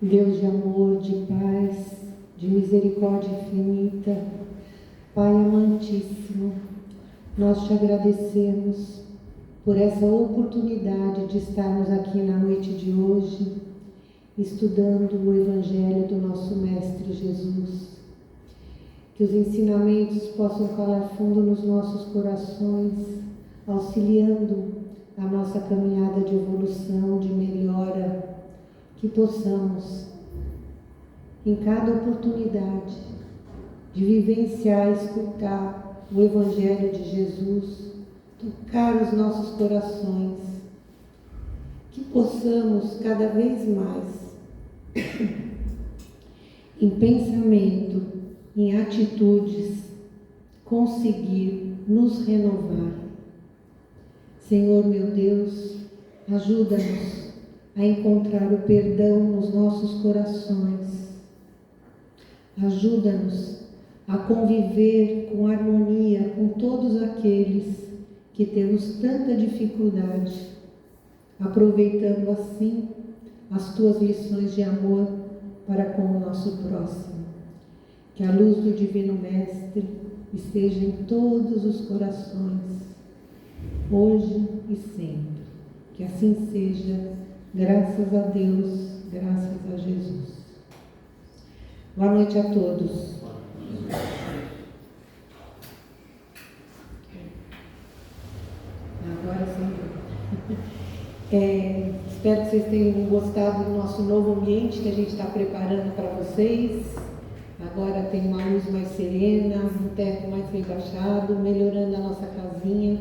Deus de amor, de paz, de misericórdia infinita, Pai amantíssimo, nós te agradecemos por essa oportunidade de estarmos aqui na noite de hoje, estudando o Evangelho do nosso Mestre Jesus. Que os ensinamentos possam calar fundo nos nossos corações, auxiliando a nossa caminhada de evolução, de melhora, que possamos, em cada oportunidade, de vivenciar, escutar o Evangelho de Jesus, tocar os nossos corações, que possamos cada vez mais, em pensamento, em atitudes, conseguir nos renovar. Senhor meu Deus, ajuda-nos a encontrar o perdão nos nossos corações. Ajuda-nos a conviver com harmonia com todos aqueles que temos tanta dificuldade, aproveitando assim as tuas lições de amor para com o nosso próximo. Que a luz do Divino Mestre esteja em todos os corações, hoje e sempre. Que assim seja, graças a Deus, graças a Jesus. Boa noite a todos. Agora sim. Espero que vocês tenham gostado do nosso novo ambiente que a gente está preparando para vocês. Agora tem uma luz mais serena, um teto mais rebaixado, melhorando a nossa casinha,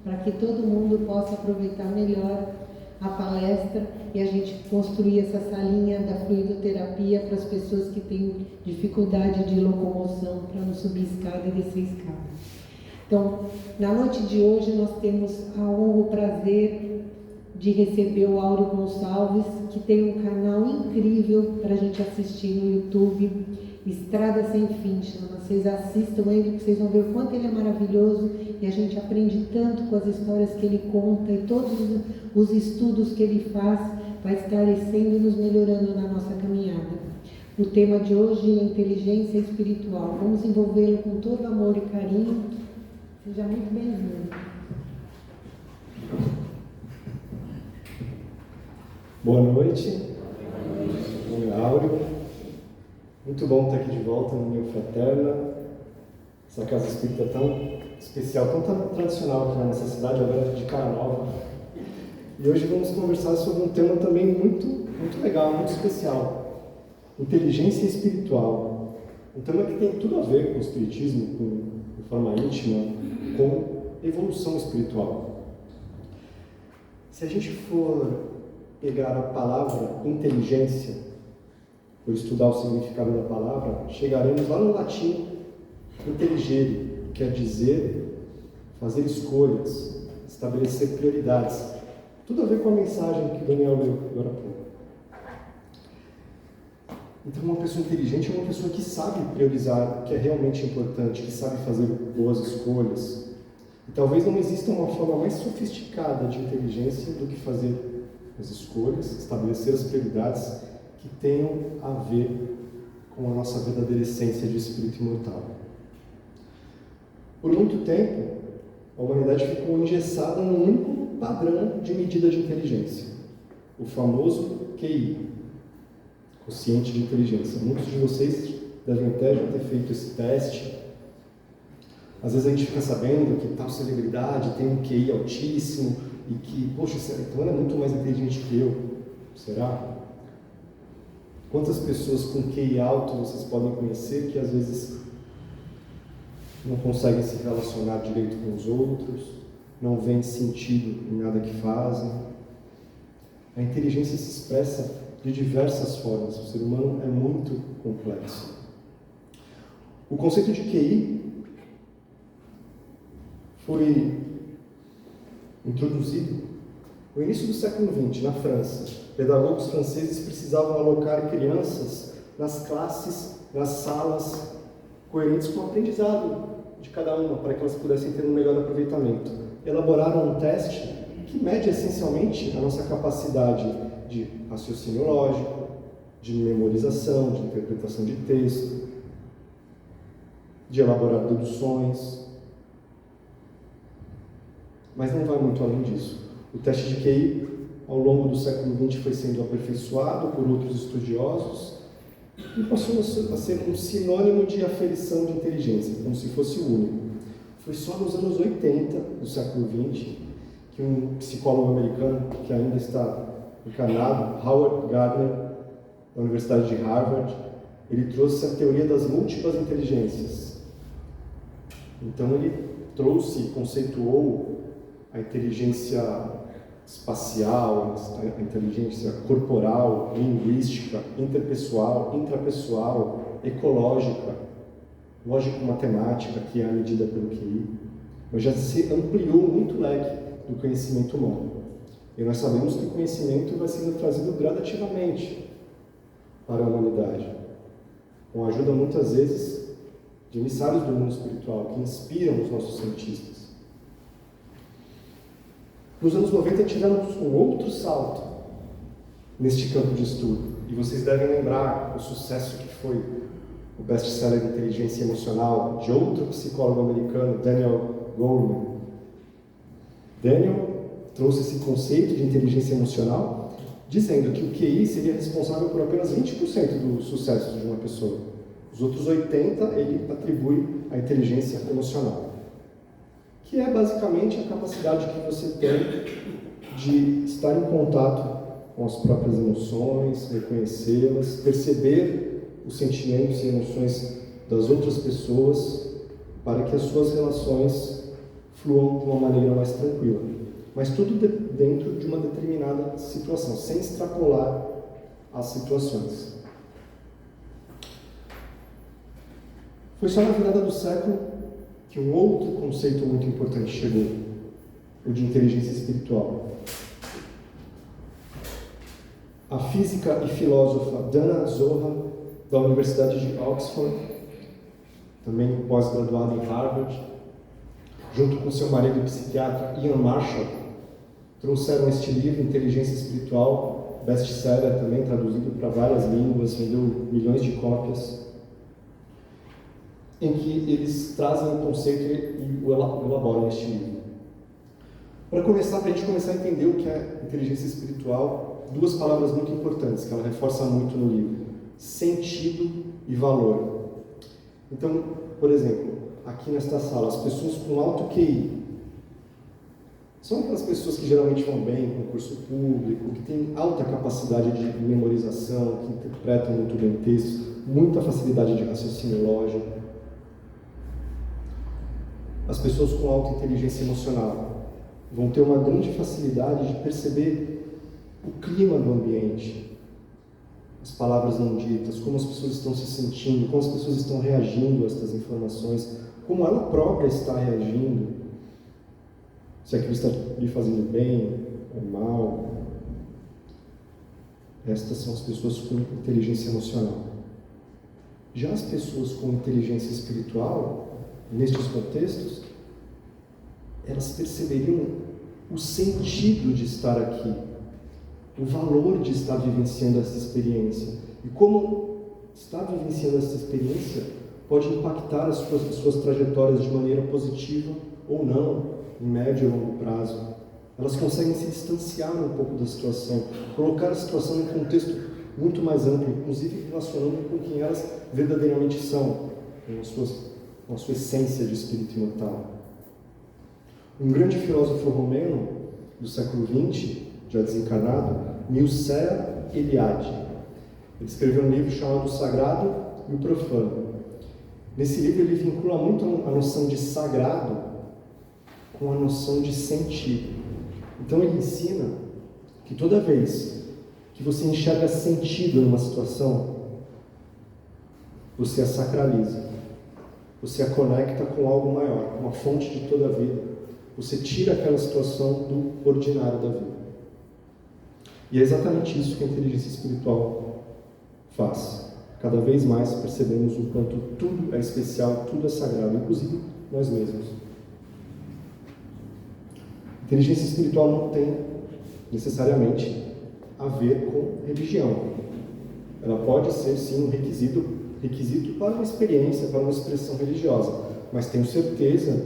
para que todo mundo possa aproveitar melhor a palestra e a gente construir essa salinha da fluidoterapia para as pessoas que têm dificuldade de locomoção, para não subir escada e descer escada. Então, na noite de hoje nós temos a honra, o prazer de receber o Áureo Gonçalves, que tem um canal incrível para a gente assistir no YouTube, Estrada Sem Fim, chama. Vocês assistam ele, que vocês vão ver o quanto ele é maravilhoso, e a gente aprende tanto com as histórias que ele conta e todos os estudos que ele faz, vai esclarecendo e nos melhorando na nossa caminhada. O tema de hoje é inteligência espiritual. Vamos envolvê-lo com todo amor e carinho. Seja muito bem-vindo. Boa noite. Meu nome é Áureo. Muito bom estar aqui de volta no União Fraterna. Essa casa espírita tão especial, tão tradicional aqui na nossa cidade, agora de cara nova. E hoje vamos conversar sobre um tema também muito legal, muito especial. Inteligência espiritual. Um tema que tem tudo a ver com o espiritismo, de forma íntima, com evolução espiritual. Se a gente for pegar a palavra inteligência, por estudar o significado da palavra, chegaremos lá no latim intelligere, que quer dizer fazer escolhas, estabelecer prioridades. Tudo a ver com a mensagem que o Daniel leu agora há pouco. Então, uma pessoa inteligente é uma pessoa que sabe priorizar o que é realmente importante, que sabe fazer boas escolhas. E talvez não exista uma forma mais sofisticada de inteligência do que fazer as escolhas, estabelecer as prioridades que tenham a ver com a nossa verdadeira essência de espírito imortal. Por muito tempo, a humanidade ficou engessada num único padrão de medida de inteligência, o famoso QI, quociente de inteligência. Muitos de vocês devem até já ter feito esse teste. Às vezes a gente fica sabendo que tal celebridade tem um QI altíssimo e que, poxa, então ela é muito mais inteligente que eu. Será? Quantas pessoas com QI alto vocês podem conhecer que às vezes não conseguem se relacionar direito com os outros, não veem sentido em nada que fazem? A inteligência se expressa de diversas formas. O ser humano é muito complexo. O conceito de QI foi introduzido no início do século XX, na França. Pedagogos franceses precisavam alocar crianças nas classes, nas salas, coerentes com o aprendizado de cada uma, para que elas pudessem ter um melhor aproveitamento. Elaboraram um teste que mede essencialmente a nossa capacidade de raciocínio lógico, de memorização, de interpretação de texto, de elaborar deduções. Mas não vai muito além disso. O teste de QI, ao longo do século XX, foi sendo aperfeiçoado por outros estudiosos e passou a ser um sinônimo de aferição de inteligência, como se fosse o único. Foi só nos anos 80 do século XX que um psicólogo americano, que ainda está encarnado, Howard Gardner, da Universidade de Harvard, ele trouxe a teoria das múltiplas inteligências. Então ele conceituou a inteligência espacial, a inteligência corporal, linguística, interpessoal, intrapessoal, ecológica, lógico-matemática, que é a medida pelo QI, mas já se ampliou muito o leque do conhecimento humano. E nós sabemos que o conhecimento vai sendo trazido gradativamente para a humanidade, com a ajuda, muitas vezes, de emissários do mundo espiritual, que inspiram os nossos cientistas. Nos anos 90 tivemos um outro salto neste campo de estudo, e vocês devem lembrar o sucesso que foi o best-seller de Inteligência Emocional de outro psicólogo americano, Daniel Goleman. Daniel trouxe esse conceito de inteligência emocional, dizendo que o QI seria responsável por apenas 20% do sucesso de uma pessoa. Os outros 80% ele atribui à inteligência emocional, que é basicamente a capacidade que você tem de estar em contato com as próprias emoções, reconhecê-las, perceber os sentimentos e emoções das outras pessoas para que as suas relações fluam de uma maneira mais tranquila. Mas tudo dentro de uma determinada situação, sem extrapolar as situações. Foi só na virada do século que um outro conceito muito importante chegou, o de inteligência espiritual. A física e filósofa Dana Zohar, da Universidade de Oxford, também pós-graduada em Harvard, junto com seu marido psiquiatra Ian Marshall, trouxeram este livro, Inteligência Espiritual, best-seller também, traduzido para várias línguas, vendeu milhões de cópias, em que eles trazem o conceito e o elaboram neste livro. Para a gente começar a entender o que é inteligência espiritual, duas palavras muito importantes, que ela reforça muito no livro: sentido e valor. Então, por exemplo, aqui nesta sala, as pessoas com alto QI são aquelas pessoas que geralmente vão bem em concurso público, que têm alta capacidade de memorização, que interpretam muito bem textos, muita facilidade de raciocínio lógico. As pessoas com alta inteligência emocional vão ter uma grande facilidade de perceber o clima do ambiente, as palavras não ditas, como as pessoas estão se sentindo, como as pessoas estão reagindo a estas informações, como ela própria está reagindo, se aquilo está lhe fazendo bem ou mal. Estas são as pessoas com inteligência emocional. Já as pessoas com inteligência espiritual, nestes contextos, elas perceberiam o sentido de estar aqui, o valor de estar vivenciando essa experiência, e como estar vivenciando essa experiência pode impactar as suas trajetórias de maneira positiva ou não, em médio e longo prazo. Elas conseguem se distanciar um pouco da situação, colocar a situação em um contexto muito mais amplo, inclusive relacionando com quem elas verdadeiramente são, com a sua essência de espírito imortal. Um grande filósofo romeno do século XX, já desencarnado, Mircea Eliade, ele escreveu um livro chamado O Sagrado e o Profano. Nesse livro ele vincula muito a noção de sagrado com a noção de sentido. Então ele ensina que toda vez que você enxerga sentido numa situação, você a sacraliza, você a conecta com algo maior, com a fonte de toda a vida. Você tira aquela situação do ordinário da vida. E é exatamente isso que a inteligência espiritual faz. Cada vez mais percebemos o quanto tudo é especial, tudo é sagrado, inclusive nós mesmos. Inteligência espiritual não tem necessariamente a ver com religião. Ela pode ser, sim, um requisito para uma experiência, para uma expressão religiosa. Mas tenho certeza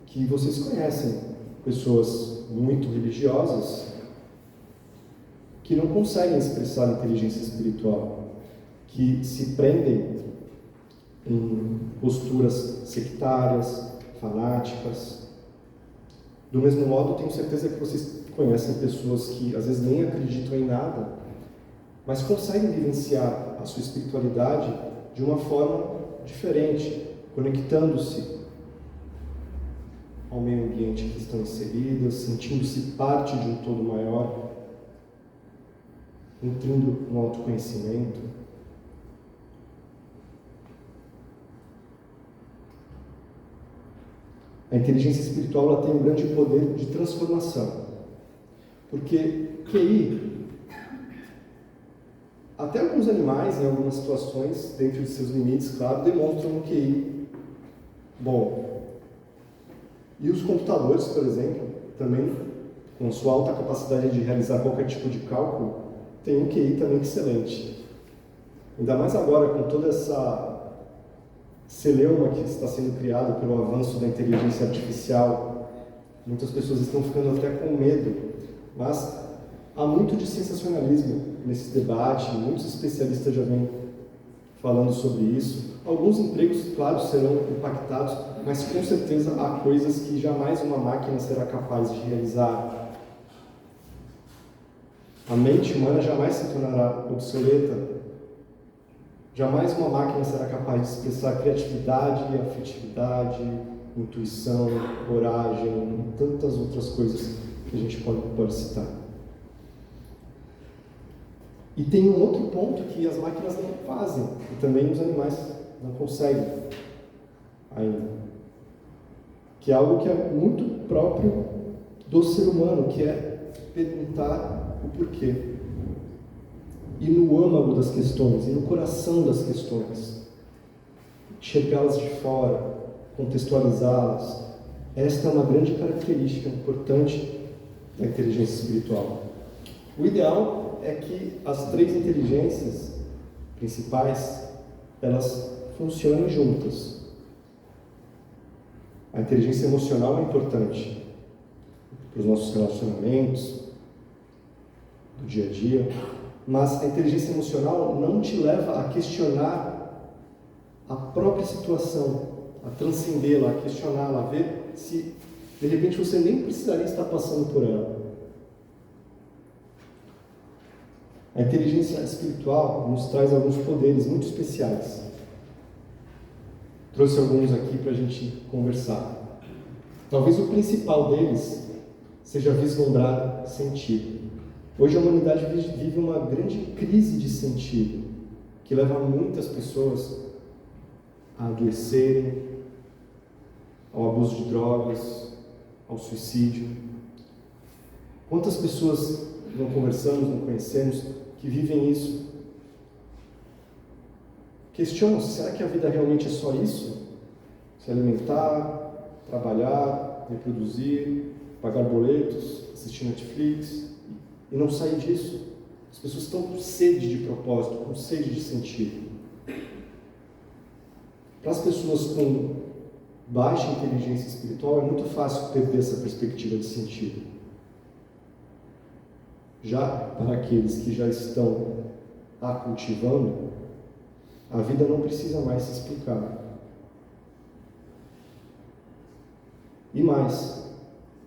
que vocês conhecem pessoas muito religiosas que não conseguem expressar inteligência espiritual, que se prendem em posturas sectárias, fanáticas. Do mesmo modo, tenho certeza que vocês conhecem pessoas que às vezes nem acreditam em nada, mas conseguem vivenciar a sua espiritualidade de uma forma diferente, conectando-se ao meio ambiente que estão inseridas, sentindo-se parte de um todo maior, nutrindo um autoconhecimento. A inteligência espiritual ela tem um grande poder de transformação, porque QI, até alguns animais, em algumas situações, dentro de seus limites, claro, demonstram um QI bom. E os computadores, por exemplo, também, com sua alta capacidade de realizar qualquer tipo de cálculo, têm um QI também excelente. Ainda mais agora, com toda essa celeuma que está sendo criado pelo avanço da inteligência artificial, muitas pessoas estão ficando até com medo, mas há muito de sensacionalismo nesse debate, muitos especialistas já vêm falando sobre isso. Alguns empregos, claro, serão impactados, mas com certeza há coisas que jamais uma máquina será capaz de realizar. A mente humana jamais se tornará obsoleta. Jamais uma máquina será capaz de expressar criatividade, afetividade, intuição, coragem e tantas outras coisas que a gente pode citar. E tem um outro ponto que as máquinas não fazem, e também os animais não conseguem ainda, que é algo que é muito próprio do ser humano, que é perguntar o porquê. Ir no âmago das questões, ir no coração das questões, enxergá-las de fora, contextualizá-las. Esta é uma grande característica importante da inteligência espiritual. O ideal é que as três inteligências principais, elas funcionem juntas. A inteligência emocional é importante para os nossos relacionamentos, do dia a dia, mas a inteligência emocional não te leva a questionar a própria situação, a transcendê-la, a questioná-la, a ver se de repente você nem precisaria estar passando por ela. A inteligência espiritual nos traz alguns poderes muito especiais. Trouxe alguns aqui para a gente conversar. Talvez o principal deles seja vislumbrar sentido. Hoje a humanidade vive uma grande crise de sentido, que leva muitas pessoas a adoecerem, ao abuso de drogas, ao suicídio. Quantas pessoas não conversamos, não conhecemos, que vivem isso? Questionam-se, será que a vida realmente é só isso? Se alimentar, trabalhar, reproduzir, pagar boletos, assistir Netflix e não sair disso? As pessoas estão com sede de propósito, com sede de sentido. Para as pessoas com baixa inteligência espiritual, é muito fácil perder essa perspectiva de sentido. Já para aqueles que já estão a cultivando, a vida não precisa mais se explicar. E mais,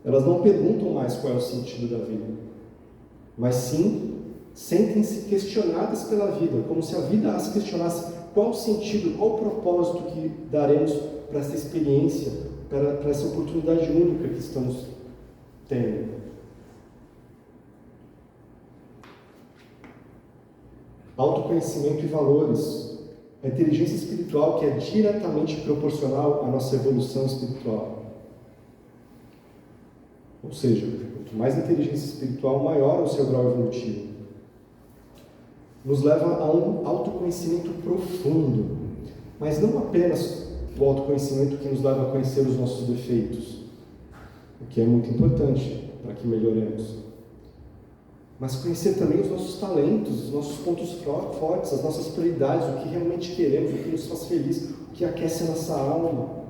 elas não perguntam mais qual é o sentido da vida, mas sim sentem-se questionadas pela vida, como se a vida as questionasse qual o sentido, qual o propósito que daremos para essa experiência, para essa oportunidade única que estamos tendo. Autoconhecimento e valores. A inteligência espiritual que é diretamente proporcional à nossa evolução espiritual. Ou seja, quanto mais inteligência espiritual, maior o seu grau evolutivo. Nos leva a um autoconhecimento profundo, mas não apenas o autoconhecimento que nos leva a conhecer os nossos defeitos, o que é muito importante para que melhoremos. mas conhecer também os nossos talentos, os nossos pontos fortes, as nossas prioridades, o que realmente queremos, o que nos faz feliz, o que aquece a nossa alma,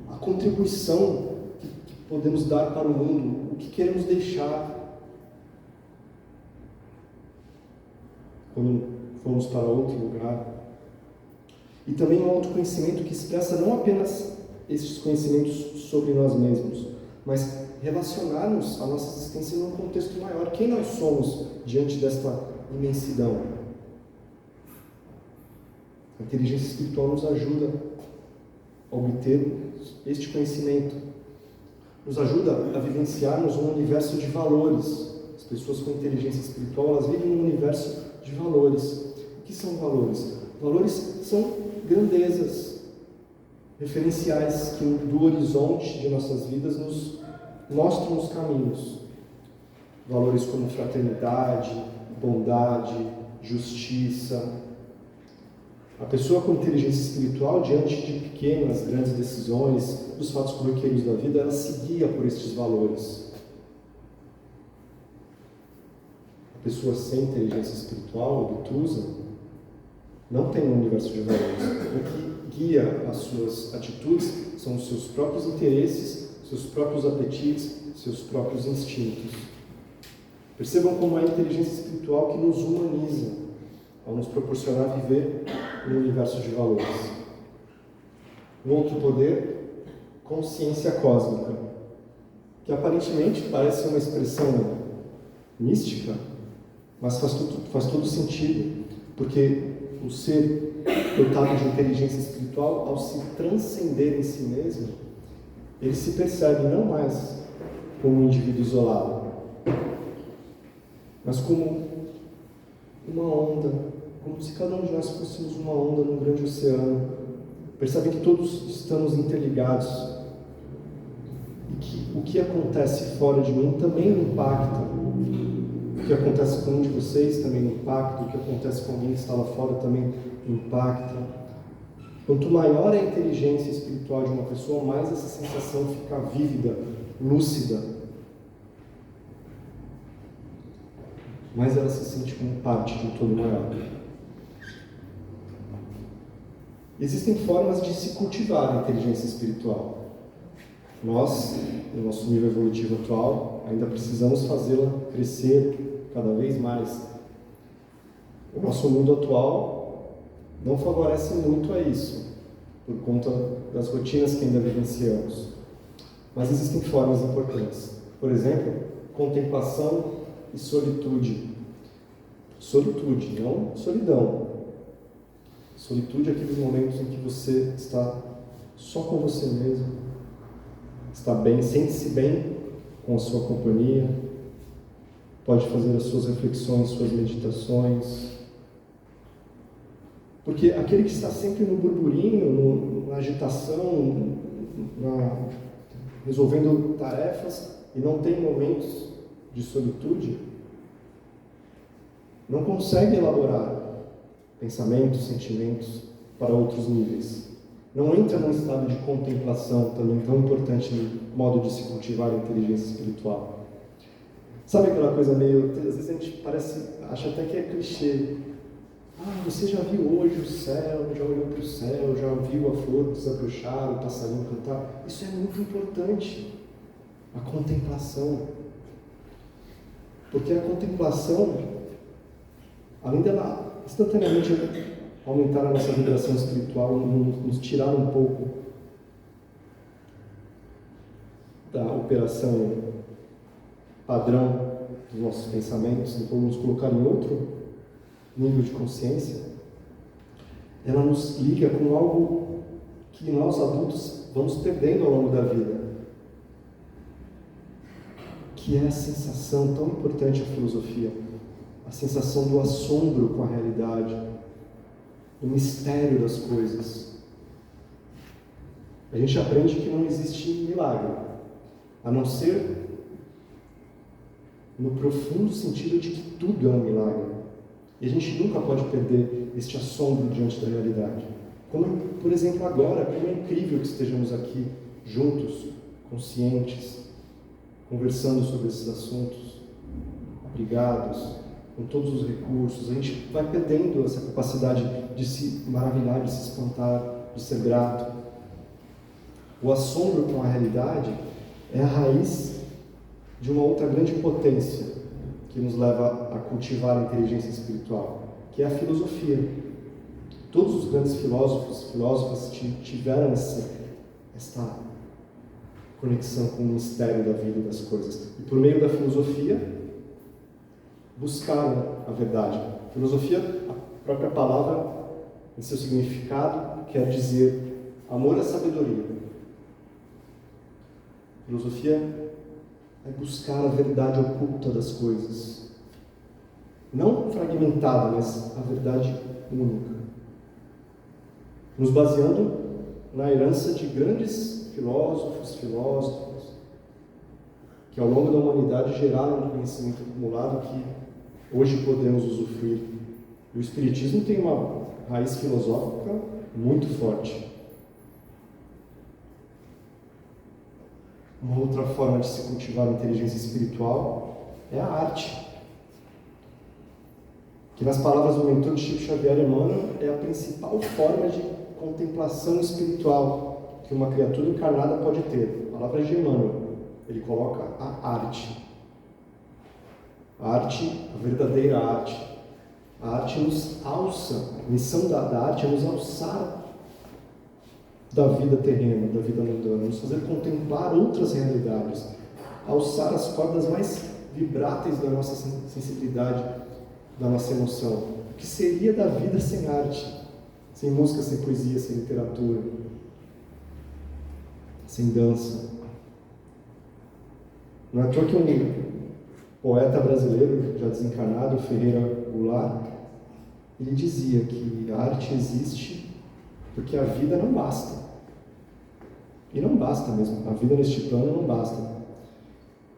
a contribuição que podemos dar para o mundo, o que queremos deixar quando formos para outro lugar. E também um autoconhecimento que expressa não apenas esses conhecimentos sobre nós mesmos, mas relacionarmos a nossa existência num contexto maior. Quem nós somos diante desta imensidão? A inteligência espiritual nos ajuda a obter este conhecimento, nos ajuda a vivenciarmos um universo de valores. As pessoas com inteligência espiritual, elas vivem num universo de valores. O que são valores? Valores são grandezas, referenciais que do horizonte de nossas vidas nos mostram os caminhos. Valores como fraternidade, bondade, justiça. A pessoa com inteligência espiritual, diante de pequenas, grandes decisões, dos fatos corriqueiros da vida, ela se guia por estes valores. A pessoa sem inteligência espiritual, obtusa, não tem um universo de valores. O que guia as suas atitudes são os seus próprios interesses, seus próprios apetites, seus próprios instintos. Percebam como é a inteligência espiritual que nos humaniza, ao nos proporcionar viver um universo de valores. Um outro poder, consciência cósmica, que aparentemente parece uma expressão mística, mas faz todo sentido, porque o ser dotado de inteligência espiritual, ao se transcender em si mesmo, ele se percebe não mais como um indivíduo isolado, mas como uma onda, como se cada um de nós fôssemos uma onda num grande oceano. Percebe que todos estamos interligados e que o que acontece fora de mim também me impacta. O que acontece com um de vocês também me impacta, o que acontece com alguém que está lá fora também me impacta. Quanto maior é a inteligência espiritual de uma pessoa, mais essa sensação fica vívida, lúcida. Mais ela se sente como parte de um todo maior. Existem formas de se cultivar a inteligência espiritual. Nós, no nosso nível evolutivo atual, ainda precisamos fazê-la crescer cada vez mais. O nosso mundo atual não favorece muito a isso, por conta das rotinas que ainda vivenciamos. Mas existem formas importantes. Por exemplo, contemplação e solitude. Solitude, não solidão. Solitude é aqueles momentos em que você está só com você mesmo, está bem, sente-se bem com a sua companhia, pode fazer as suas reflexões, suas meditações. Porque aquele que está sempre no burburinho, na agitação, resolvendo tarefas e não tem momentos de solitude, não consegue elaborar pensamentos, sentimentos para outros níveis. Não entra num estado de contemplação também tão importante no modo de se cultivar a inteligência espiritual. Sabe aquela coisa meio, às vezes a gente acha até que é clichê. Você já viu hoje o céu, já olhou para o céu, já viu a flor desabrochar, o passarinho cantar? Isso é muito importante, a contemplação. Porque a contemplação, além dela instantaneamente aumentar a nossa vibração espiritual, nos tirar um pouco da operação padrão dos nossos pensamentos, então nos colocar em outro nível de consciência, ela nos liga com algo que nós adultos vamos perdendo ao longo da vida, que é a sensação tão importante da filosofia, a sensação do assombro com a realidade, do mistério das coisas. A gente aprende que não existe milagre, a não ser no profundo sentido de que tudo é um milagre. E a gente nunca pode perder este assombro diante da realidade. Como, por exemplo, agora, como é incrível que estejamos aqui juntos, conscientes, conversando sobre esses assuntos. ligados, com todos os recursos, a gente vai perdendo essa capacidade de se maravilhar, de se espantar, de ser grato. O assombro com a realidade é a raiz de uma outra grande potência que nos leva a cultivar a inteligência espiritual, que é a filosofia. Todos os grandes filósofas tiveram esta conexão com o mistério da vida e das coisas. E por meio da filosofia, buscaram a verdade. Filosofia, a própria palavra, em seu significado, quer dizer amor à sabedoria. Filosofia é buscar a verdade oculta das coisas. Não fragmentada, mas a verdade única. Nos baseando na herança de grandes filósofos, que ao longo da humanidade geraram um conhecimento acumulado que hoje podemos usufruir. O Espiritismo tem uma raiz filosófica muito forte. Uma outra forma de se cultivar a inteligência espiritual é a arte, que nas palavras do mentor de Chico Xavier Emmanuel é a principal forma de contemplação espiritual que uma criatura encarnada pode ter. Palavras de Emmanuel, ele coloca a arte. A arte, a verdadeira arte. A arte nos alça, a missão da arte é nos alçar da vida terrena, da vida mundana, nos fazer contemplar outras realidades, alçar as cordas mais vibráteis da nossa sensibilidade, da nossa emoção. O que seria da vida sem arte? Sem música, sem poesia, sem literatura, sem dança. Não é à toa que um poeta brasileiro, já desencarnado, Ferreira Goulart, ele dizia que a arte existe porque a vida não basta. E não basta mesmo, a vida neste plano não basta.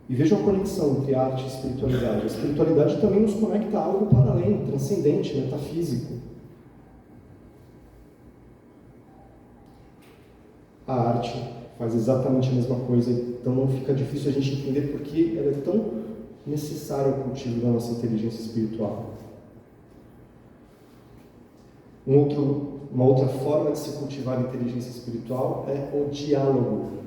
E vejam a conexão entre arte e espiritualidade. A espiritualidade também nos conecta a algo para além, transcendente, metafísico. A arte faz exatamente a mesma coisa, então não fica difícil a gente entender por que ela é tão necessária ao cultivo da nossa inteligência espiritual. Uma outra forma de se cultivar a inteligência espiritual é o diálogo.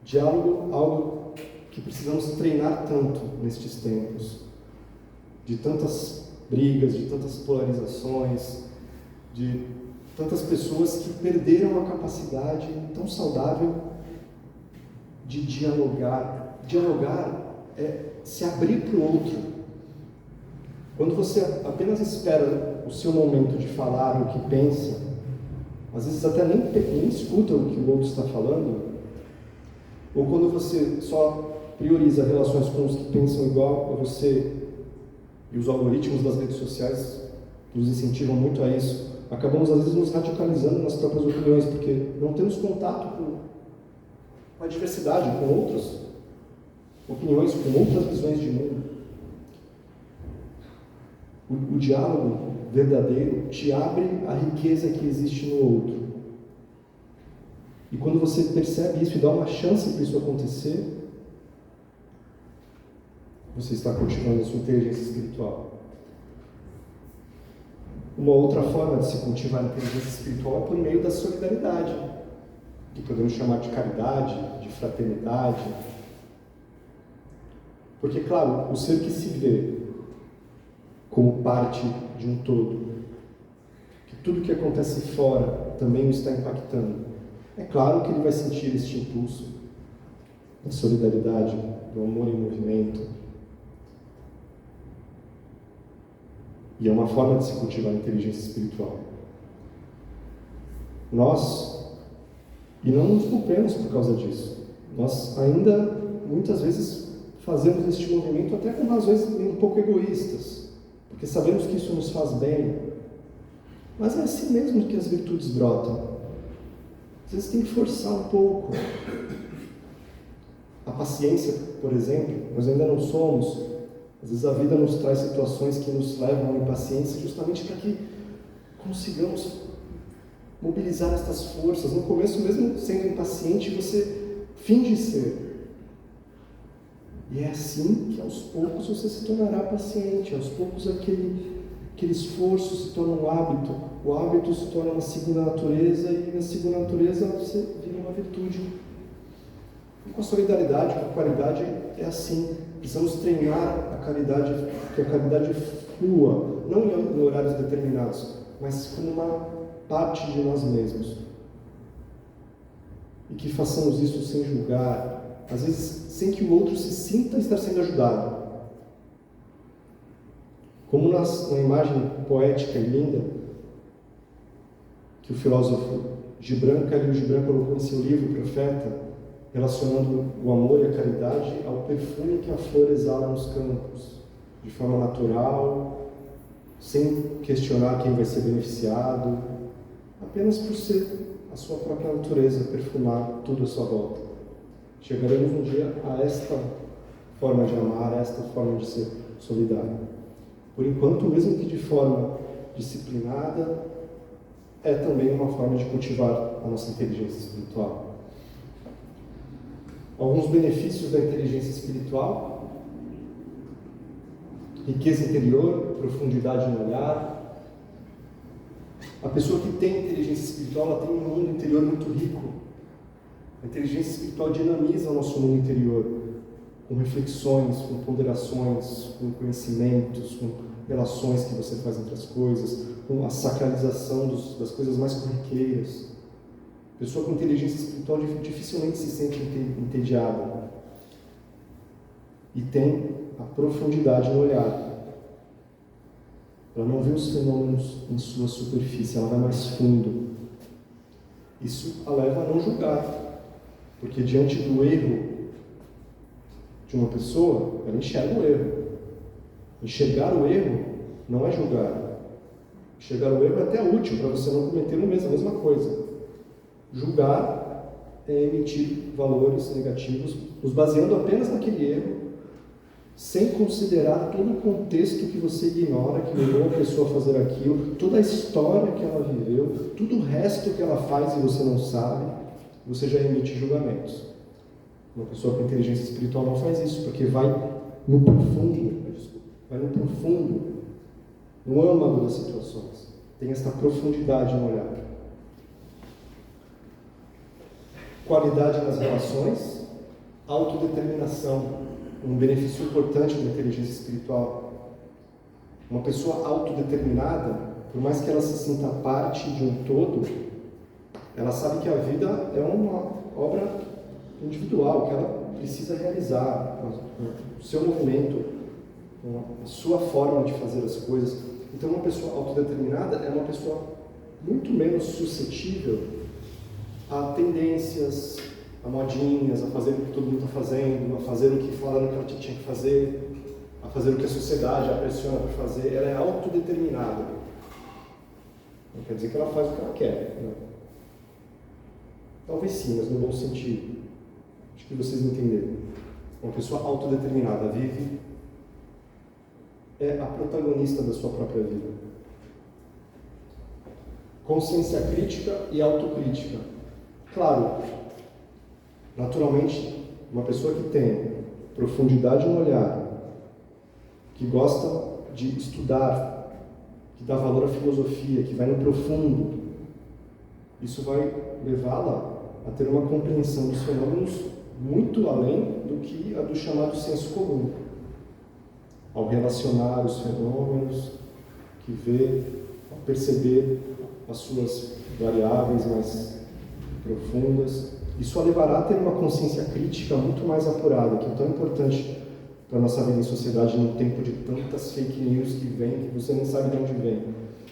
Diálogo, algo que precisamos treinar tanto nestes tempos, de tantas brigas, de tantas polarizações, de tantas pessoas que perderam a capacidade tão saudável de dialogar. Dialogar é se abrir para o outro. Quando você apenas espera o seu momento de falar o que pensa, às vezes até nem escuta o que o outro está falando, ou quando você só prioriza relações com os que pensam igual a você, e os algoritmos das redes sociais nos incentivam muito a isso, acabamos às vezes nos radicalizando nas próprias opiniões, porque não temos contato com a diversidade, com outras opiniões, com outras visões de mundo. O diálogo verdadeiro te abre a riqueza que existe no outro. E quando você percebe isso e dá uma chance para isso acontecer, você está cultivando a sua inteligência espiritual. Uma outra forma de se cultivar a inteligência espiritual é por meio da solidariedade, que podemos chamar de caridade, de fraternidade. Porque, claro, o ser que se vê como parte de um todo, que tudo que acontece fora também o está impactando, é claro que ele vai sentir este impulso da solidariedade, do amor em movimento. E é uma forma de se cultivar a inteligência espiritual. E não nos culpemos por causa disso, nós ainda, muitas vezes, fazemos este movimento até com razões um pouco egoístas, porque sabemos que isso nos faz bem, mas é assim mesmo que as virtudes brotam. Às vezes tem que forçar um pouco. A paciência, por exemplo, nós ainda não somos. Às vezes a vida nos traz situações que nos levam à impaciência justamente para que consigamos mobilizar estas forças. No começo, mesmo sendo impaciente, você finge ser. E é assim que aos poucos você se tornará paciente, aos poucos aquele esforço se torna um hábito, o hábito se torna uma segunda natureza e na segunda natureza você vira uma virtude. E com a solidariedade, com a caridade é assim, precisamos treinar a caridade, que a caridade flua, não em horários determinados, mas como uma parte de nós mesmos. E que façamos isso sem julgar, às vezes sem que o outro se sinta estar sendo ajudado. Como na imagem poética e linda que o filósofo Khalil Gibran colocou em seu livro, Profeta, relacionando o amor e a caridade ao perfume que a flor exala nos campos, de forma natural, sem questionar quem vai ser beneficiado, apenas por ser a sua própria natureza, perfumar tudo à sua volta. Chegaremos um dia a esta forma de amar, a esta forma de ser solidário. Por enquanto, mesmo que de forma disciplinada, é também uma forma de cultivar a nossa inteligência espiritual. Alguns benefícios da inteligência espiritual: riqueza interior, profundidade no olhar. A pessoa que tem inteligência espiritual, ela tem um mundo interior muito rico. A inteligência espiritual dinamiza o nosso mundo interior, com reflexões, com ponderações, com conhecimentos, com relações que você faz entre as coisas, com a sacralização das coisas mais corriqueiras. A pessoa com inteligência espiritual dificilmente se sente entediada. E tem a profundidade no olhar. Ela não vê os fenômenos em sua superfície, ela vai mais fundo. Isso a leva a não julgar, porque diante do erro de uma pessoa, ela enxerga o erro. Enxergar o erro não é julgar. Enxergar o erro é até útil para você não cometer a mesma coisa. Julgar é emitir valores negativos, nos baseando apenas naquele erro, sem considerar todo o contexto que você ignora, que levou a pessoa a fazer aquilo, toda a história que ela viveu, tudo o resto que ela faz e você não sabe, você já emite julgamentos. Uma pessoa com inteligência espiritual não faz isso, porque vai no profundo, no âmago das situações. Tem esta profundidade no olhar. Qualidade nas relações, autodeterminação, um benefício importante da inteligência espiritual. Uma pessoa autodeterminada, por mais que ela se sinta parte de um todo, ela sabe que a vida é uma obra individual, que ela precisa realizar, o seu movimento, a sua forma de fazer as coisas. Então, uma pessoa autodeterminada é uma pessoa muito menos suscetível a tendências, a modinhas, a fazer o que todo mundo está fazendo, a fazer o que falaram que ela tinha que fazer, a fazer o que a sociedade a pressiona para fazer. Ela é autodeterminada. Não quer dizer que ela faz o que ela quer. Não. Talvez sim, mas no bom sentido. Acho que vocês entenderam. Uma pessoa autodeterminada vive, é a protagonista da sua própria vida. Consciência crítica e autocrítica. Claro, naturalmente, uma pessoa que tem profundidade no olhar, que gosta de estudar, que dá valor à filosofia, que vai no profundo, isso vai levá-la a ter uma compreensão dos fenômenos muito além do que a do chamado senso comum. Ao relacionar os fenômenos, que vê, ao perceber as suas variáveis mais profundas, isso a levará a ter uma consciência crítica muito mais apurada, que é tão importante para a nossa vida em sociedade num tempo de tantas fake news que vem, que você nem sabe de onde vem.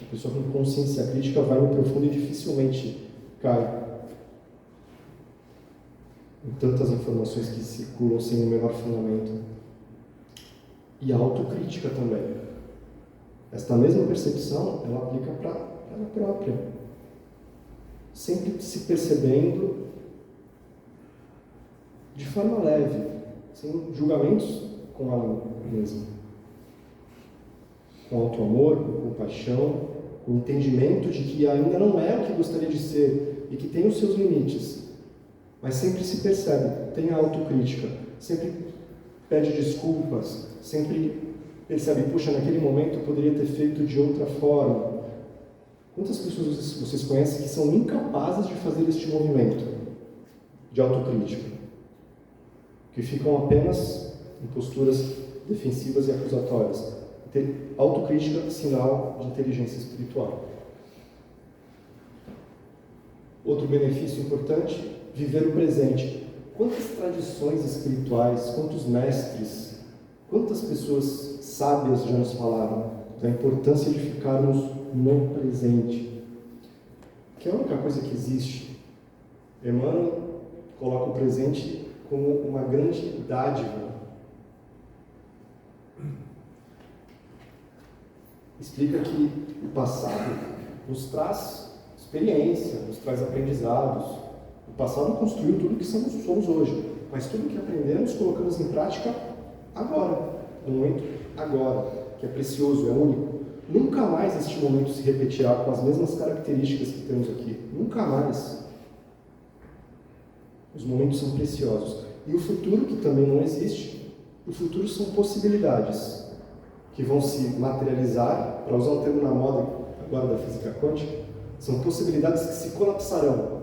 A pessoa com consciência crítica vai no profundo e dificilmente cai em tantas informações que circulam sem o menor fundamento. E a autocrítica também. Esta mesma percepção, ela aplica para ela própria. Sempre se percebendo de forma leve, sem julgamentos com ela mesma. Com auto-amor, com compaixão, com entendimento de que ainda não é o que gostaria de ser e que tem os seus limites. Mas sempre se percebe, tem a autocrítica, sempre pede desculpas, sempre percebe, puxa, naquele momento eu poderia ter feito de outra forma. Quantas pessoas vocês conhecem que são incapazes de fazer este movimento de autocrítica? Que ficam apenas em posturas defensivas e acusatórias. Autocrítica, sinal de inteligência espiritual. Outro benefício importante, viver o presente. Quantas tradições espirituais, quantos mestres, quantas pessoas sábias já nos falaram da importância de ficarmos no presente. Que é a única coisa que existe. Emmanuel coloca o presente como uma grande dádiva. Explica que o passado nos traz experiência, nos traz aprendizados. O passado construiu tudo que somos hoje, mas tudo que aprendemos colocamos em prática agora, no momento agora, que é precioso, é único. Nunca mais este momento se repetirá com as mesmas características que temos aqui. Nunca mais. Os momentos são preciosos. E o futuro, que também não existe, o futuro são possibilidades que vão se materializar, para usar um termo na moda agora da física quântica, são possibilidades que se colapsarão.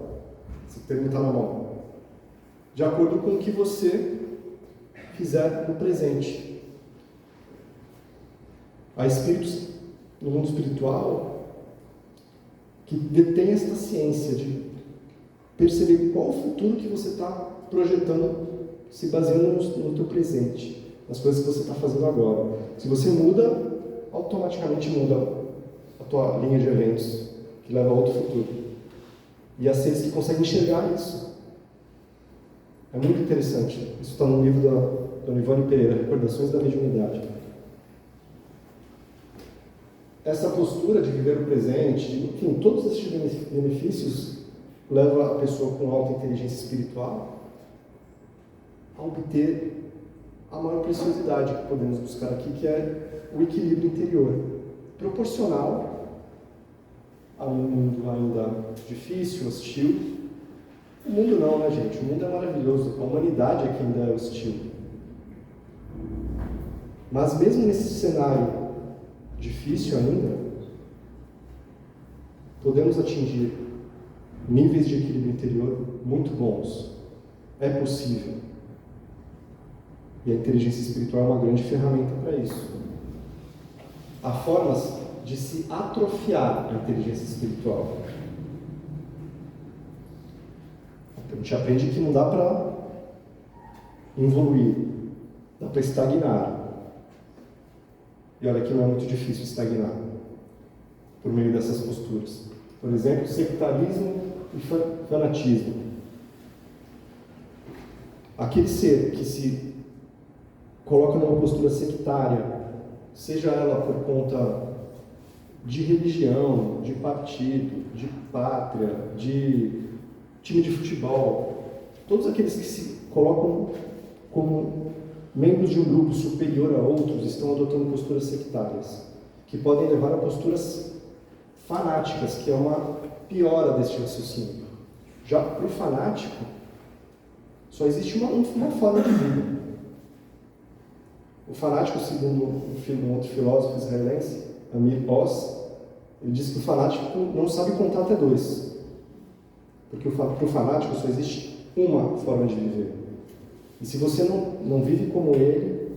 Esse termo está na moda. De acordo com o que você fizer no presente. Há espíritos no mundo espiritual que detêm esta ciência de perceber qual o futuro que você está projetando, se baseando no teu presente, nas coisas que você está fazendo agora. Se você muda, automaticamente muda a tua linha de eventos, que leva a outro futuro. E há seres que conseguem enxergar isso. É muito interessante. Isso está no livro da Dona Ivone Pereira, Recordações da Mediunidade. Essa postura de viver o presente, enfim, todos esses benefícios levam a pessoa com alta inteligência espiritual a obter a maior preciosidade que podemos buscar aqui, que é o equilíbrio interior, proporcional a um mundo ainda difícil, hostil. O mundo não, né, gente? O mundo é maravilhoso, a humanidade é que ainda é hostil. Mas mesmo nesse cenário difícil ainda, podemos atingir níveis de equilíbrio interior muito bons. É possível. E a inteligência espiritual é uma grande ferramenta para isso. Há formas de se atrofiar a inteligência espiritual. Então, a gente aprende que não dá para evoluir, dá para estagnar. E olha que não é muito difícil estagnar por meio dessas posturas. Por exemplo, sectarismo e fanatismo. Aquele ser que se coloca numa postura sectária, seja ela por conta de religião, de partido, de pátria, de time de futebol, todos aqueles que se colocam como membros de um grupo superior a outros estão adotando posturas sectárias, que podem levar a posturas fanáticas, que é uma piora deste raciocínio. Já para o fanático, só existe uma forma de vida. O fanático, segundo um outro filósofo israelense, Amir Oz, ele diz que o fanático não sabe contar até 2. Porque para o fanático só existe uma forma de viver. E se você não vive como ele,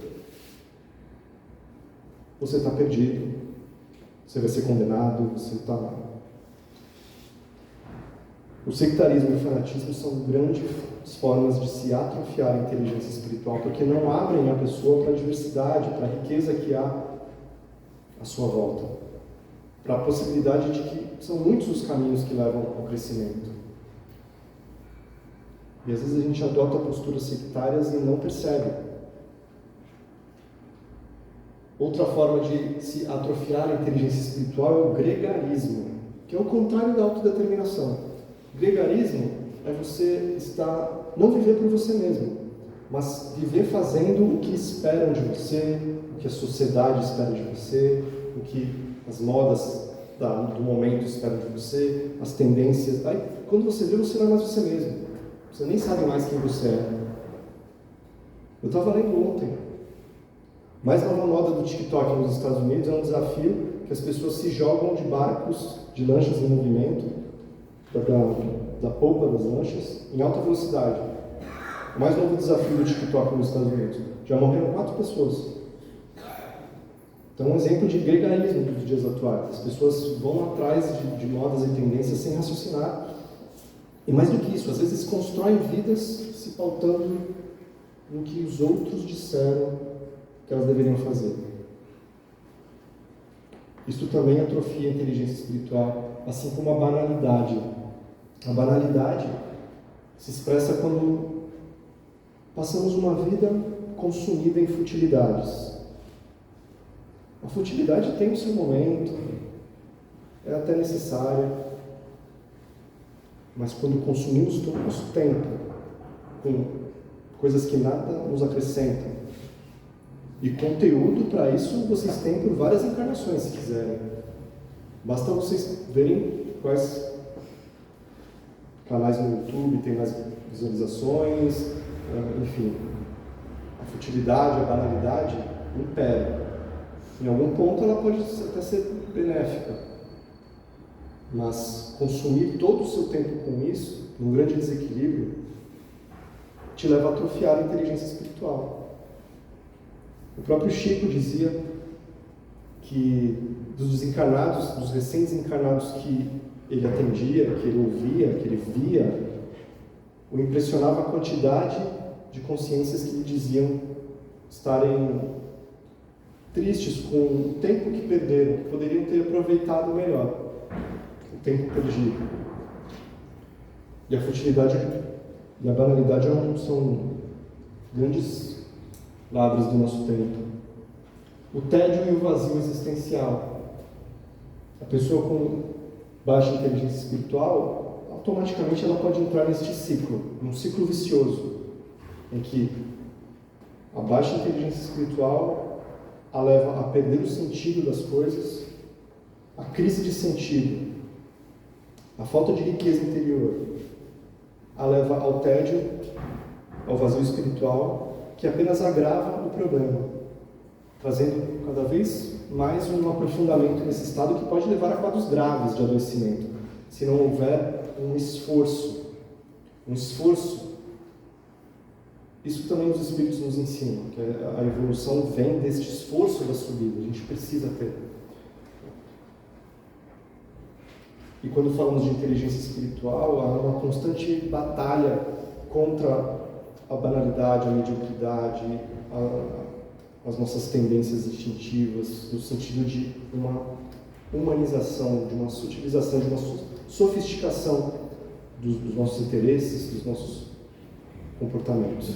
você está perdido, você vai ser condenado, você está lá. O sectarismo e o fanatismo são grandes formas de se atrofiar a inteligência espiritual, porque não abrem a pessoa para a diversidade, para a riqueza que há à sua volta, para a possibilidade de que são muitos os caminhos que levam ao crescimento. E às vezes a gente adota posturas sectárias e não percebe. Outra forma de se atrofiar a inteligência espiritual é o gregarismo, que é o contrário da autodeterminação. Gregarismo é você não viver por você mesmo, mas viver fazendo o que esperam de você, o que a sociedade espera de você, o que as modas do momento esperam de você, as tendências. Aí, quando você vê, você não é mais você mesmo. Você nem sabe mais quem você é. Eu estava lendo ontem Mais nova moda do TikTok nos Estados Unidos é um desafio que as pessoas se jogam de barcos, de lanchas em movimento, da polpa das lanchas, em alta velocidade. O mais novo desafio do TikTok nos Estados Unidos. Já morreram 4 pessoas. Então, um exemplo de gregarismo dos dias atuais. As pessoas vão atrás de modas e tendências sem raciocinar. E mais do que isso, às vezes constroem vidas se pautando no que os outros disseram que elas deveriam fazer. Isto também atrofia a inteligência espiritual, assim como a banalidade. A banalidade se expressa quando passamos uma vida consumida em futilidades. A futilidade tem o seu momento, é até necessária, mas quando consumimos todo o nosso tempo com coisas que nada nos acrescentam, e conteúdo para isso vocês têm por várias encarnações, se quiserem. Basta vocês verem quais canais no YouTube tem mais visualizações, enfim. A futilidade, a banalidade impera. Em algum ponto ela pode até ser benéfica, mas consumir todo o seu tempo com isso, num grande desequilíbrio, te leva a atrofiar a inteligência espiritual. O próprio Chico dizia que dos desencarnados, dos recém-desencarnados que ele atendia, que ele ouvia, que ele via, o impressionava a quantidade de consciências que lhe diziam estarem tristes com o tempo que perderam, que poderiam ter aproveitado melhor o tempo perdido. E a futilidade e a banalidade são grandes ladros do nosso tempo. O tédio e o vazio existencial. A pessoa com baixa inteligência espiritual, automaticamente ela pode entrar neste ciclo, num ciclo vicioso, em que a baixa inteligência espiritual a leva a perder o sentido das coisas, a crise de sentido, a falta de riqueza interior, a leva ao tédio, ao vazio espiritual, que apenas agrava o problema, trazendo cada vez mais um aprofundamento nesse estado que pode levar a quadros graves de adoecimento, se não houver um esforço. Isso também os Espíritos nos ensinam, que a evolução vem deste esforço da subida, a gente precisa ter. E quando falamos de inteligência espiritual, há uma constante batalha contra a banalidade, a mediocridade, as nossas tendências instintivas, no sentido de uma humanização, de uma sutilização, de uma sofisticação dos nossos interesses, dos nossos comportamentos.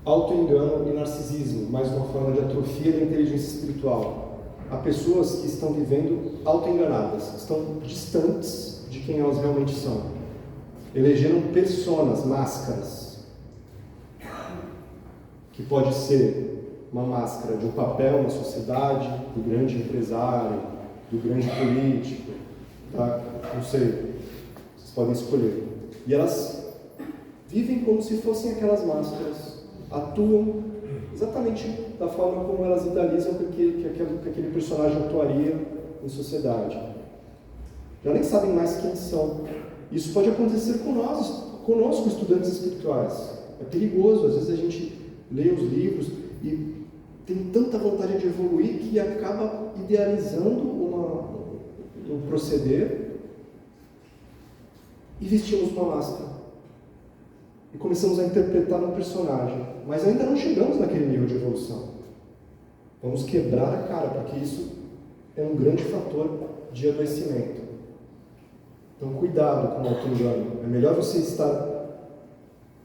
Auto-engano e narcisismo, mais uma forma de atrofia da inteligência espiritual. Há pessoas que estão vivendo auto-enganadas, estão distantes de quem elas realmente são. Elegeram personas, máscaras, que pode ser uma máscara de um papel na sociedade, do grande empresário, do grande político, tá? Não sei, vocês podem escolher. E elas vivem como se fossem aquelas máscaras, atuam exatamente da forma como elas idealizam que aquele personagem atuaria em sociedade. Já nem sabem mais quem são. Isso pode acontecer conosco, estudantes espirituais. É perigoso, às vezes a gente lê os livros e tem tanta vontade de evoluir que acaba idealizando um proceder e vestimos uma máscara. E começamos a interpretar um personagem, mas ainda não chegamos naquele nível de evolução. Vamos quebrar a cara, porque isso é um grande fator de adoecimento. Então, cuidado com o auto-engano. É melhor você estar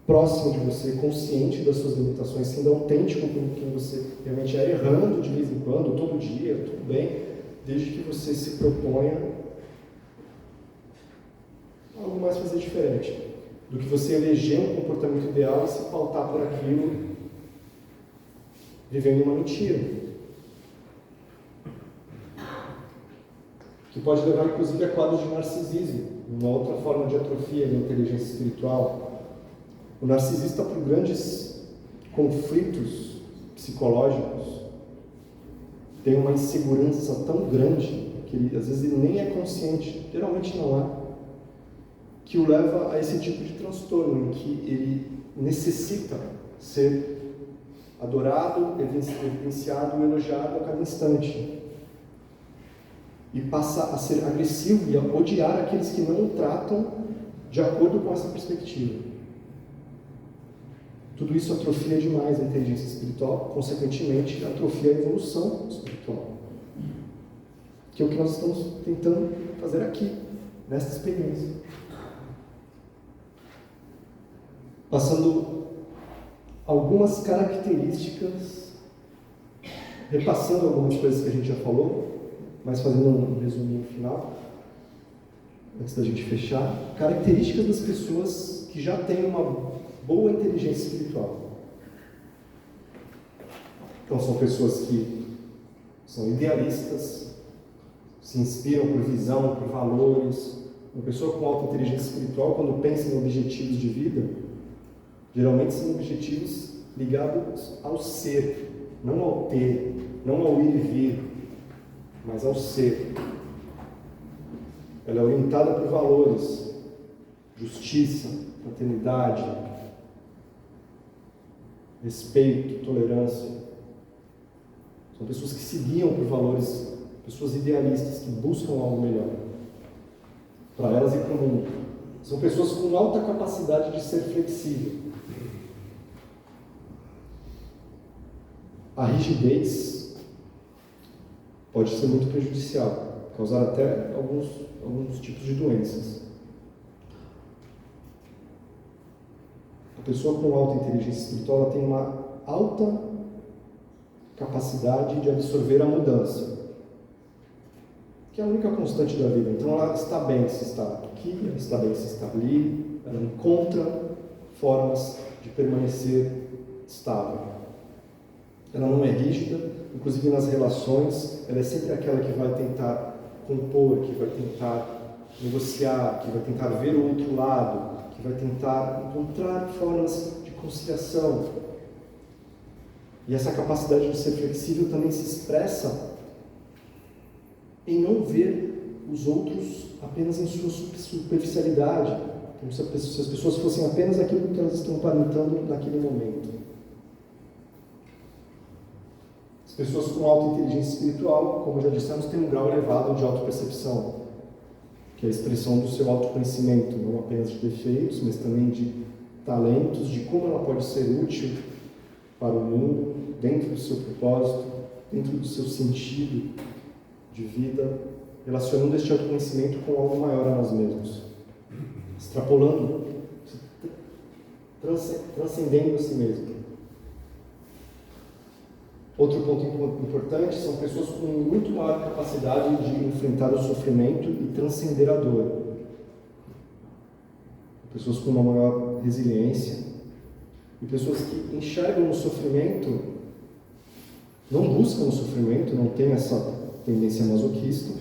próximo de você, consciente das suas limitações, sendo autêntico com quem você realmente é, errando de vez em quando, todo dia, tudo bem, desde que você se proponha algo mais fazer diferente, do que você eleger um comportamento ideal e se pautar por aquilo, vivendo uma mentira. Que pode levar, inclusive, a quadros de narcisismo, uma outra forma de atrofia da inteligência espiritual. O narcisista, por grandes conflitos psicológicos, tem uma insegurança tão grande que ele, às vezes ele nem é consciente, geralmente não é, que o leva a esse tipo de transtorno, em que ele necessita ser adorado, evidenciado, elogiado a cada instante. E passa a ser agressivo e a odiar aqueles que não o tratam de acordo com essa perspectiva. Tudo isso atrofia demais a inteligência espiritual, consequentemente atrofia a evolução espiritual. Que é o que nós estamos tentando fazer aqui, nesta experiência. Passando algumas características, repassando algumas coisas que a gente já falou, mas fazendo um resuminho final, antes da gente fechar. Características das pessoas que já têm uma boa inteligência espiritual. Então, são pessoas que são idealistas, se inspiram por visão, por valores. Uma pessoa com alta inteligência espiritual, quando pensa em objetivos de vida, geralmente são objetivos ligados ao ser, não ao ter, não ao ir e vir, mas ao ser. Ela é orientada por valores, justiça, fraternidade, respeito, tolerância. São pessoas que se guiam por valores, pessoas idealistas que buscam algo melhor para elas e para o mundo. São pessoas com alta capacidade de ser flexível. A rigidez pode ser muito prejudicial, causar até alguns tipos de doenças. A pessoa com alta inteligência espiritual ela tem uma alta capacidade de absorver a mudança, que é a única constante da vida. Então ela está bem se está aqui, ela está bem se está ali, ela encontra formas de permanecer estável. Ela não é rígida, inclusive nas relações, ela é sempre aquela que vai tentar compor, que vai tentar negociar, que vai tentar ver o outro lado, que vai tentar encontrar formas de conciliação. E essa capacidade de ser flexível também se expressa em não ver os outros apenas em sua superficialidade, como se as pessoas fossem apenas aquilo que elas estão aparentando naquele momento. As pessoas com alta inteligência espiritual, como já dissemos, têm um grau elevado de autopercepção, que é a expressão do seu autoconhecimento, não apenas de defeitos, mas também de talentos, de como ela pode ser útil para o mundo, dentro do seu propósito, dentro do seu sentido de vida, relacionando este autoconhecimento com algo maior a nós mesmos, extrapolando, transcendendo a si mesmo. Outro ponto importante são pessoas com muito maior capacidade de enfrentar o sofrimento e transcender a dor. Pessoas com uma maior resiliência e pessoas que enxergam o sofrimento, não buscam o sofrimento, não têm essa tendência masoquista,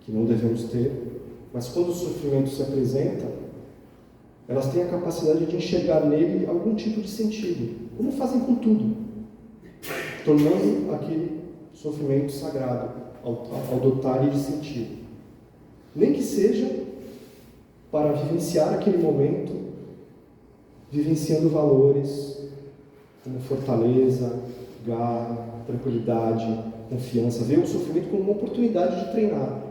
que não devemos ter, mas quando o sofrimento se apresenta, elas têm a capacidade de enxergar nele algum tipo de sentido, como fazem com tudo, tornando aquele sofrimento sagrado, ao dotar-lhe de sentido. Nem que seja para vivenciar aquele momento, vivenciando valores como fortaleza, garra, tranquilidade, confiança, ver o sofrimento como uma oportunidade de treinar.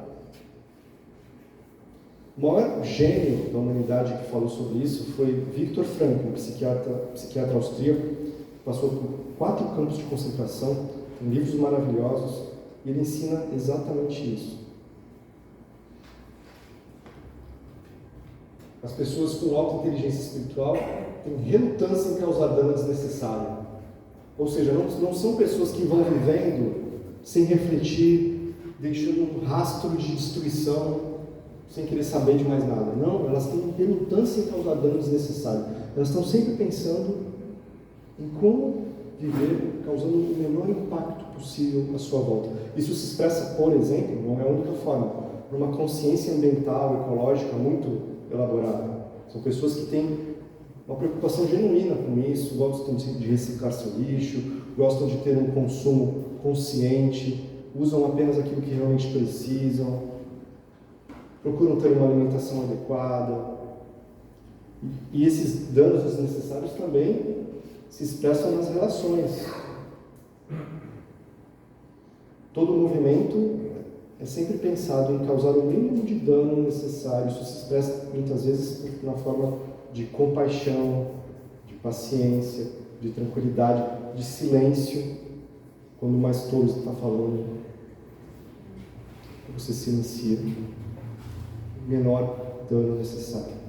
O maior gênio da humanidade que falou sobre isso foi Viktor Frankl, psiquiatra austríaco, passou por 4 campos de concentração, tem livros maravilhosos, e ele ensina exatamente isso. As pessoas com alta inteligência espiritual têm relutância em causar dano desnecessário. Ou seja, não são pessoas que vão vivendo sem refletir, deixando um rastro de destruição, sem querer saber de mais nada. Não, elas têm relutância em causar dano desnecessário. Elas estão sempre pensando em como viver, causando o menor impacto possível à sua volta. Isso se expressa, por exemplo, não é a única forma, numa consciência ambiental, ecológica muito elaborada. São pessoas que têm uma preocupação genuína com isso, gostam de reciclar seu lixo, gostam de ter um consumo consciente, usam apenas aquilo que realmente precisam, procuram ter uma alimentação adequada. E esses danos desnecessários também se expressam nas relações. Todo movimento é sempre pensado em causar o mínimo de dano necessário. Isso se expressa muitas vezes na forma de compaixão, de paciência, de tranquilidade, de silêncio. Quando o mais tolo está falando, você silencia o menor dano necessário.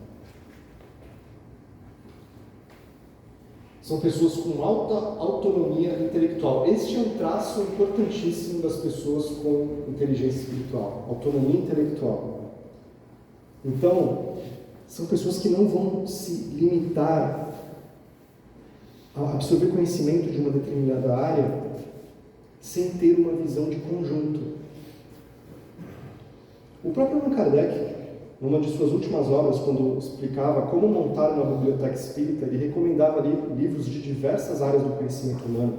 São pessoas com alta autonomia intelectual. Este é um traço importantíssimo das pessoas com inteligência espiritual, autonomia intelectual. Então, são pessoas que não vão se limitar a absorver conhecimento de uma determinada área sem ter uma visão de conjunto. O próprio Allan Kardec, numa de suas últimas obras, quando explicava como montar uma biblioteca espírita, ele recomendava ali livros de diversas áreas do conhecimento humano,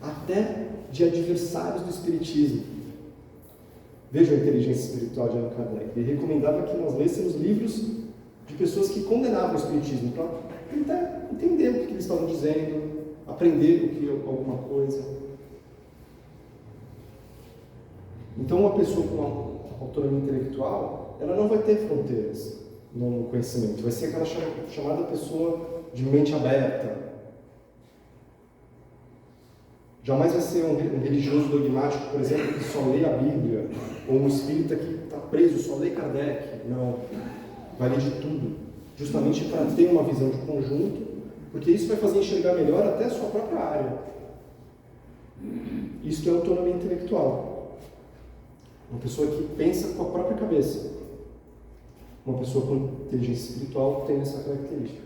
até de adversários do espiritismo. Veja a inteligência espiritual de Allan Kardec. Ele recomendava que nós lêssemos livros de pessoas que condenavam o espiritismo, para tentar entender o que eles estavam dizendo, aprender alguma coisa. Então, uma pessoa com uma autonomia intelectual, ela não vai ter fronteiras no conhecimento. Vai ser aquela chamada pessoa de mente aberta. Jamais vai ser um religioso dogmático, por exemplo, que só lê a Bíblia, ou um espírita que está preso, só lê Kardec. Não. Vai ler de tudo. Justamente para ter uma visão de conjunto, porque isso vai fazer enxergar melhor até a sua própria área. Isso é autonomia intelectual. Uma pessoa que pensa com a própria cabeça. Uma pessoa com inteligência espiritual tem essa característica.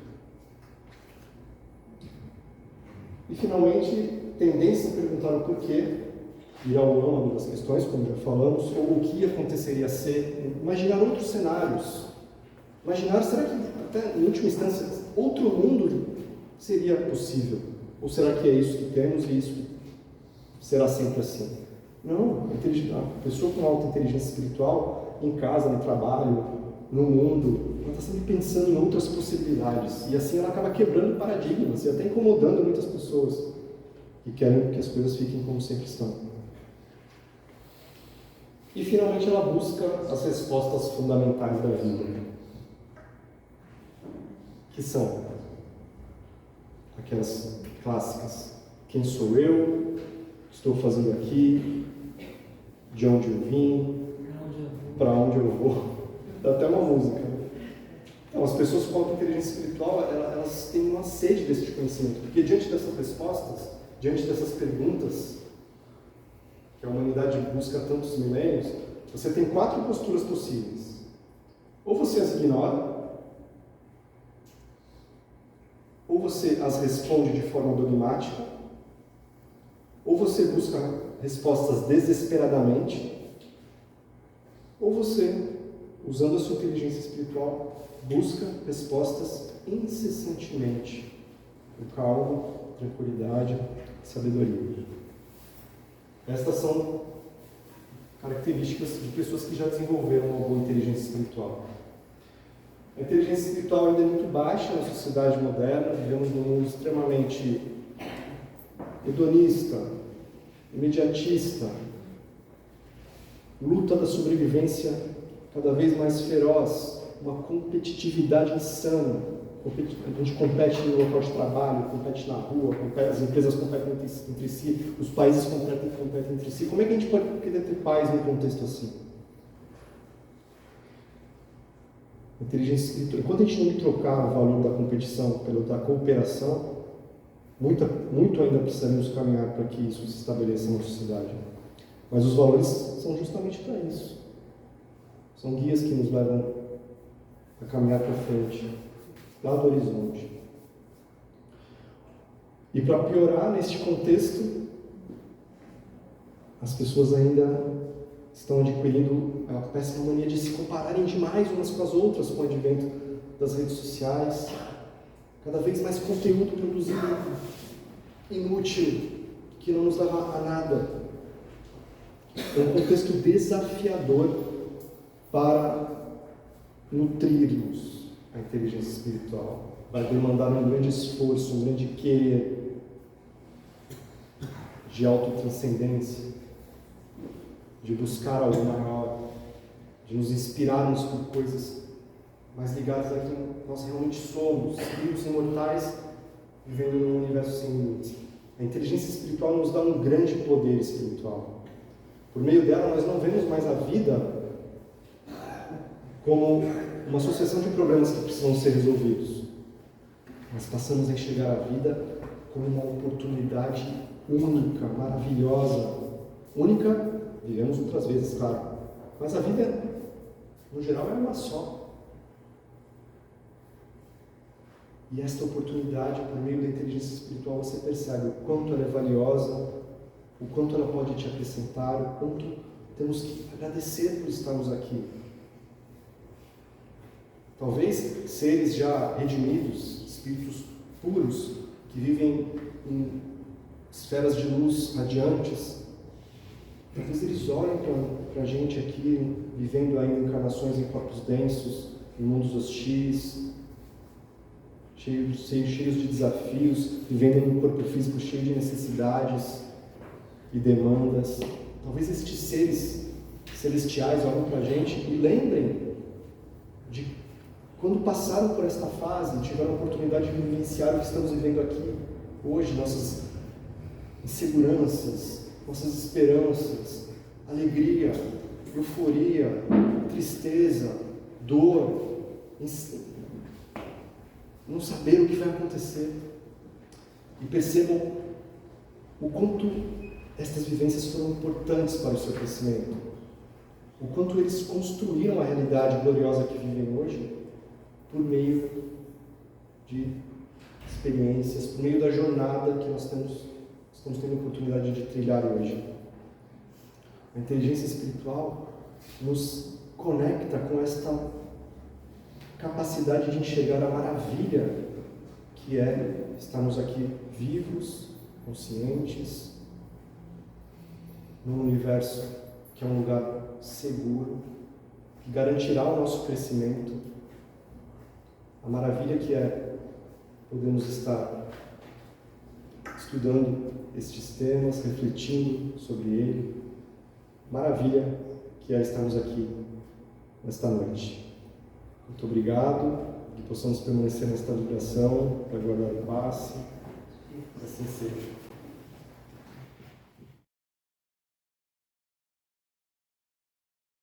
E, finalmente, tendência a perguntar o porquê, ir ao âmago das questões, como já falamos, ou o que aconteceria ser, imaginar outros cenários. Imaginar, será que, até em última instância, outro mundo seria possível? Ou será que é isso que temos e isso será sempre assim? Não, a pessoa com alta inteligência espiritual, em casa, no trabalho, no mundo, ela está sempre pensando em outras possibilidades. E assim ela acaba quebrando paradigmas e até incomodando muitas pessoas que querem que as coisas fiquem como sempre estão. E finalmente ela busca as respostas fundamentais da vida, que são aquelas clássicas: quem sou eu? Estou fazendo aqui? De onde eu vim? Para onde eu vou? Dá até uma música. Então, as pessoas com alta inteligência espiritual, elas têm uma sede desse conhecimento, porque diante dessas respostas, diante dessas perguntas que a humanidade busca há tantos milênios, você tem 4 posturas possíveis. Ou você as ignora, ou você as responde de forma dogmática, ou você busca respostas desesperadamente, ou você, usando a sua inteligência espiritual, busca respostas incessantemente, com calma, tranquilidade e sabedoria. Estas são características de pessoas que já desenvolveram uma boa inteligência espiritual. A inteligência espiritual ainda é muito baixa na sociedade moderna, vivemos num mundo extremamente hedonista, imediatista, luta da sobrevivência cada vez mais feroz, uma competitividade insana. A gente compete no local de trabalho, compete na rua, as empresas competem entre si, os países competem entre si. Como é que a gente pode querer ter paz num contexto assim? Inteligência espiritual. Enquanto a gente não trocar o valor da competição pelo da cooperação, muito ainda precisamos caminhar para que isso se estabeleça na sociedade. Mas os valores são justamente para isso. São guias que nos levam a caminhar para frente, lá do horizonte. E para piorar neste contexto, as pessoas ainda estão adquirindo a péssima mania de se compararem demais umas com as outras com o advento das redes sociais. cada vez mais conteúdo produzido inútil, que não nos leva a nada. É um contexto desafiador para nutrirmos a inteligência espiritual. Vai demandar um grande esforço, um grande querer de autotranscendência, de buscar algo maior, de nos inspirarmos por coisas mais ligadas a quem nós realmente somos, espíritos imortais vivendo num universo sem limites. A inteligência espiritual nos dá um grande poder espiritual. Por meio dela, nós não vemos mais a vida como uma sucessão de problemas que precisam ser resolvidos, mas passamos a enxergar a vida como uma oportunidade única, maravilhosa. Única, vivemos outras vezes, claro, mas a vida, no geral, é uma só. E esta oportunidade, por meio da inteligência espiritual, você percebe o quanto ela é valiosa, o quanto ela pode te acrescentar, o quanto temos que agradecer por estarmos aqui. Talvez seres já redimidos, espíritos puros, que vivem em esferas de luz radiantes, talvez eles olhem para a gente aqui, vivendo ainda encarnações em corpos densos, em mundos hostis, cheios de desafios, vivendo num corpo físico cheio de necessidades e demandas. Talvez estes seres celestiais olhem para a gente e lembrem de quando passaram por esta fase, tiveram a oportunidade de vivenciar o que estamos vivendo aqui hoje, nossas inseguranças, nossas esperanças, alegria, euforia, tristeza, dor, não saber o que vai acontecer. E percebam o quanto estas vivências foram importantes para o seu crescimento, o quanto eles construíram a realidade gloriosa que vivem hoje por meio de experiências, por meio da jornada que nós estamos tendo a oportunidade de trilhar hoje. A inteligência espiritual nos conecta com esta capacidade de enxergar a maravilha que é estarmos aqui vivos, conscientes, num universo que é um lugar seguro, que garantirá o nosso crescimento. A maravilha que é podermos estar estudando estes temas, refletindo sobre ele. Maravilha que é estarmos aqui nesta noite. Muito obrigado, que possamos permanecer nesta vibração, para guardar o passe.